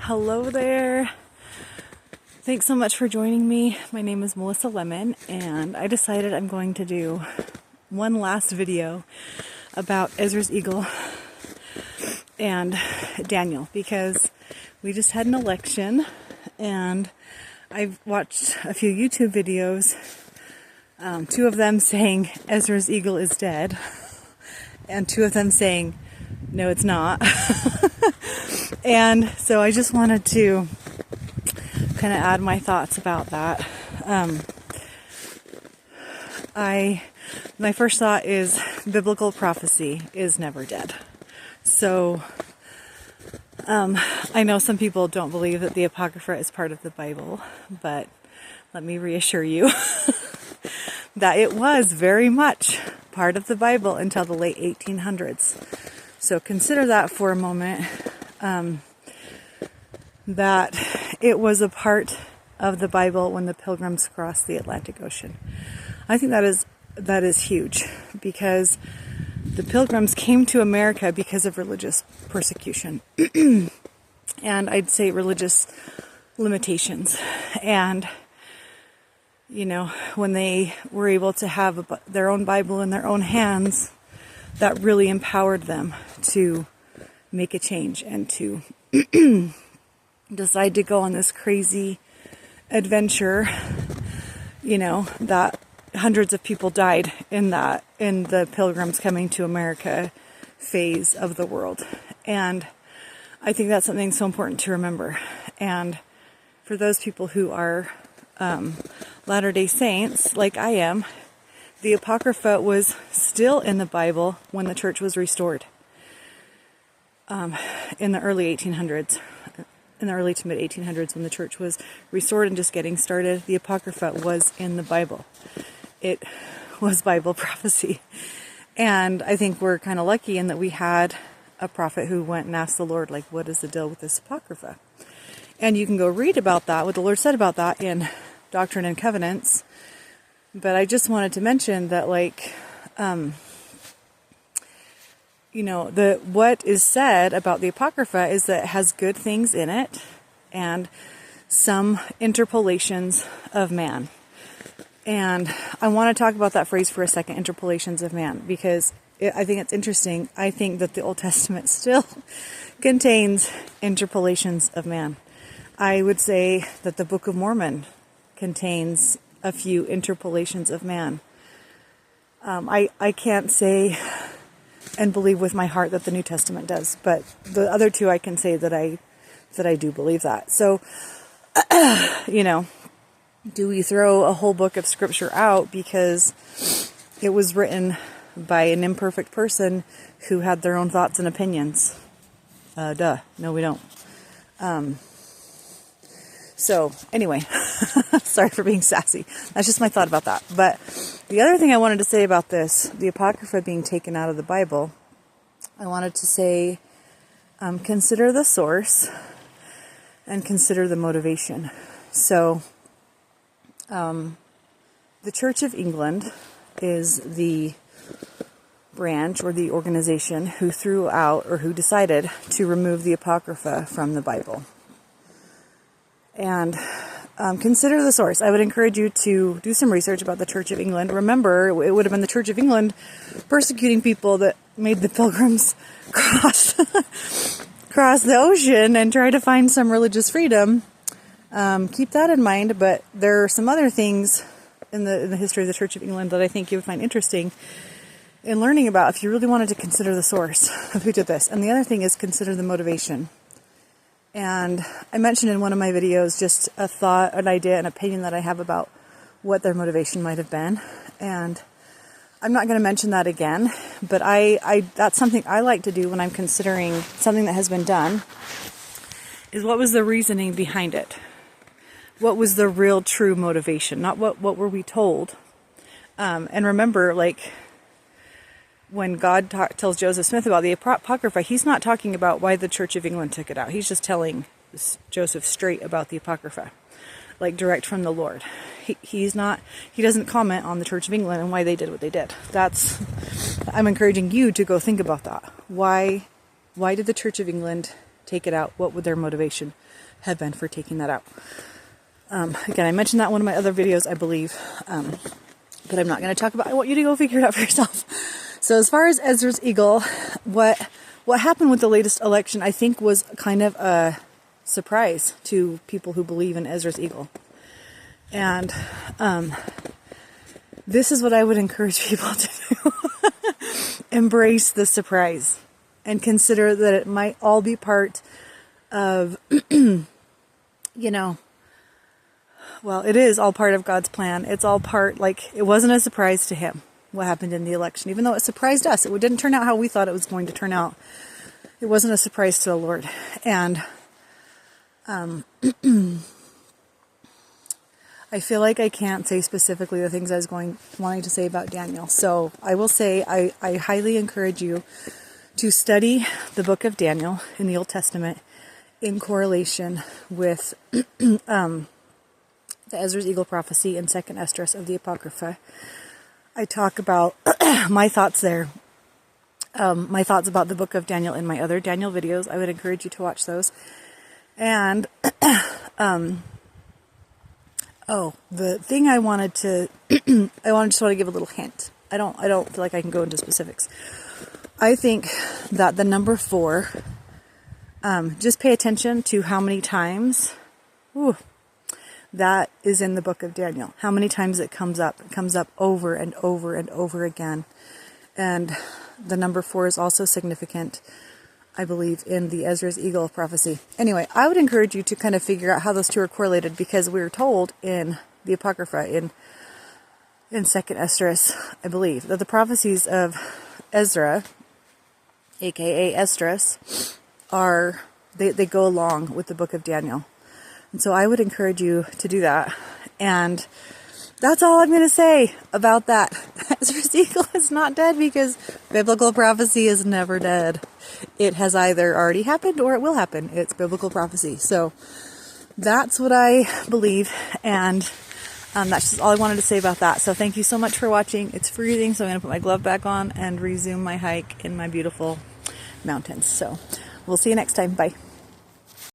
Hello there. Thanks so much for joining me. My name is Melissa Lemon, and I decided I'm going to do one last video about Ezra's eagle and Daniel, because we just had an election and I've watched a few YouTube videos, two of them saying Ezra's eagle is dead and two of them saying no, it's not. And so I just wanted to kind of add my thoughts about that. My first thought is biblical prophecy is never dead. So I know some people don't believe that the Apocrypha is part of the Bible, but let me reassure you that it was very much part of the Bible until the late 1800s. So consider that for a moment, that it was a part of the Bible when the Pilgrims crossed the Atlantic Ocean. I think that is huge, because the Pilgrims came to America because of religious persecution and I'd say religious limitations. And you know, when they were able to have their own Bible in their own hands, that really empowered them to make a change and to decide to go on this crazy adventure, you know, that hundreds of people died in the Pilgrims coming to America phase of the world. And I think that's something so important to remember. And for those people who are Latter-day Saints, like I am, the Apocrypha was still in the Bible when the church was restored in the early 1800s. In the early to mid 1800s, when the church was restored and just getting started, the Apocrypha was in the Bible. It was Bible prophecy. And I think we're kind of lucky in that we had a prophet who went and asked the Lord, like, what is the deal with this Apocrypha? And you can go read about that, what the Lord said about that in Doctrine and Covenants. But I just wanted to mention that, like, you know, what is said about the Apocrypha is that it has good things in it and some interpolations of man. And I want to talk about that phrase for a second, interpolations of man, because I think it's interesting. I think that the Old Testament still contains interpolations of man. I would say that the Book of Mormon contains a few interpolations of man. I can't say and believe with my heart that the New Testament does, but the other two I can say that I do believe that. So, you know, do we throw a whole book of scripture out because it was written by an imperfect person who had their own thoughts and opinions? No, we don't. So anyway, sorry for being sassy. That's just my thought about that. But the other thing I wanted to say about this, the Apocrypha being taken out of the Bible, I wanted to say, consider the source and consider the motivation. So, the Church of England is the branch or the organization who threw out or who decided to remove the Apocrypha from the Bible. And consider the source. I would encourage you to do some research about the Church of England. Remember, it would have been the Church of England persecuting people that made the Pilgrims cross the ocean and try to find some religious freedom. Keep that in mind, but there are some other things in the history of the Church of England that I think you would find interesting in learning about if you really wanted to consider the source of who did this. And the other thing is consider the motivation. And I mentioned in one of my videos just a thought, an idea, an opinion that I have about what their motivation might have been. And I'm not going to mention that again, but that's something I like to do when I'm considering something that has been done, is what was the reasoning behind it? What was the real true motivation? Not what were we told? And remember, like, when God tells Joseph Smith about the Apocrypha, he's not talking about why the Church of England took it out. He's just telling Joseph straight about the Apocrypha, like direct from the Lord. He doesn't comment on the Church of England and why they did what they did. I'm encouraging you to go think about that. Why did the Church of England take it out, what would their motivation have been for taking that out? Again, I mentioned that in one of my other videos, I believe, but I'm not going to talk about it. I want you to go figure it out for yourself. So as far as Ezra's Eagle, what happened with the latest election, I think, was kind of a surprise to people who believe in Ezra's Eagle. And this is what I would encourage people to do. Embrace the surprise and consider that it might all be part of, well, it is all part of God's plan. It's all part, it wasn't a surprise to him what happened in the election, even though it surprised us. It didn't turn out how we thought it was going to turn out. It wasn't a surprise to the Lord. And I feel like I can't say specifically the things I was wanting to say about Daniel. So I will say I highly encourage you to study the book of Daniel in the Old Testament in correlation with the Ezra's Eagle prophecy and 2nd Esdras of the Apocrypha. I talk about my thoughts there, my thoughts about the book of Daniel in my other Daniel videos. I would encourage you to watch those. And the thing I wanted to just want to give a little hint. I don't feel like I can go into specifics. I think that the number 4, just pay attention to how many times that is in the book of Daniel. How many times it comes up. It comes up over and over and over again. And the number 4 is also significant, I believe, in the Ezra's Eagle prophecy. Anyway, I would encourage you to kind of figure out how those two are correlated, because we were told in the Apocrypha, in 2nd Esdras, I believe, that the prophecies of Ezra, aka Esdras, they go along with the book of Daniel. And so I would encourage you to do that. And that's all I'm going to say about that. Ezra's Eagle is not dead, because biblical prophecy is never dead. It has either already happened or it will happen. It's biblical prophecy. So that's what I believe. And that's just all I wanted to say about that. So thank you so much for watching. It's freezing, so I'm going to put my glove back on and resume my hike in my beautiful mountains. So we'll see you next time. Bye.